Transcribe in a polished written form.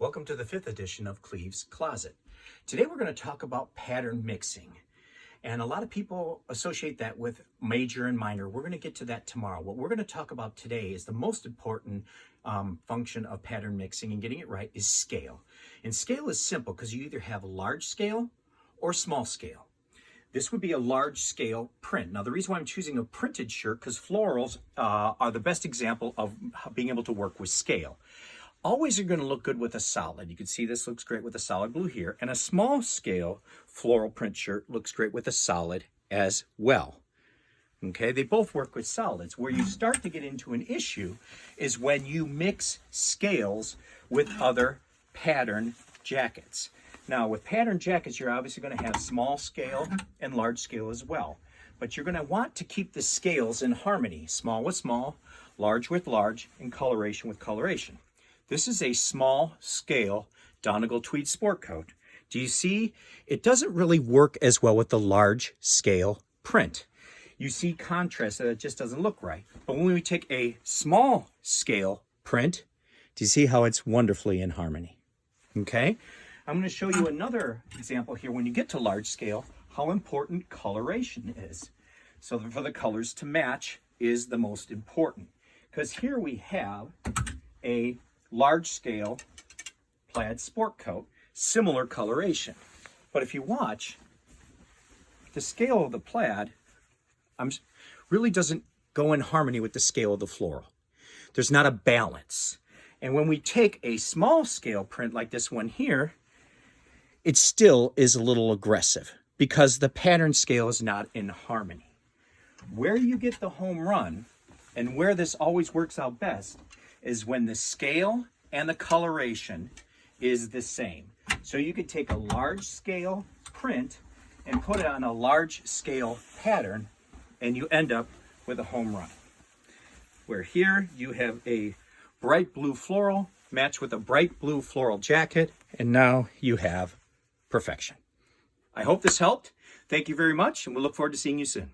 Welcome to the 5th edition of Cleve's Closet. Today we're going to talk about pattern mixing. And a lot of people associate that with major and minor. We're going to get to that tomorrow. What we're going to talk about today is the most important function of pattern mixing and getting it right is scale. And scale is simple because you either have a large scale or small scale. This would be a large scale print. Now the reason why I'm choosing a printed shirt because florals are the best example of being able to work with scale. Always are going to look good with a solid. You can see this looks great with a solid blue here. And a small scale floral print shirt looks great with a solid as well. Okay, they both work with solids. Where you start to get into an issue is when you mix scales with other pattern jackets. Now with pattern jackets, you're obviously going to have small scale and large scale as well. But you're going to want to keep the scales in harmony. Small with small, large with large, and coloration with coloration. This is a small scale Donegal tweed sport coat. Do you see? It doesn't really work as well with the large scale print. You see contrast that it just doesn't look right. But when we take a small scale print, do you see how it's wonderfully in harmony? Okay? I'm going to show you another example here when you get to large scale, how important coloration is. So for the colors to match is the most important. Because here we have a large scale plaid sport coat, similar coloration. But if you watch, the scale of the plaid really doesn't go in harmony with the scale of the floral. There's not a balance. And when we take a small scale print like this one here, it still is a little aggressive because the pattern scale is not in harmony. Where you get the home run and where this always works out best is when the scale and the coloration is the same. So you could take a large scale print and put it on a large scale pattern and you end up with a home run. Where here you have a bright blue floral matched with a bright blue floral jacket, and now you have perfection. I hope this helped. Thank you very much, and we'll look forward to seeing you soon.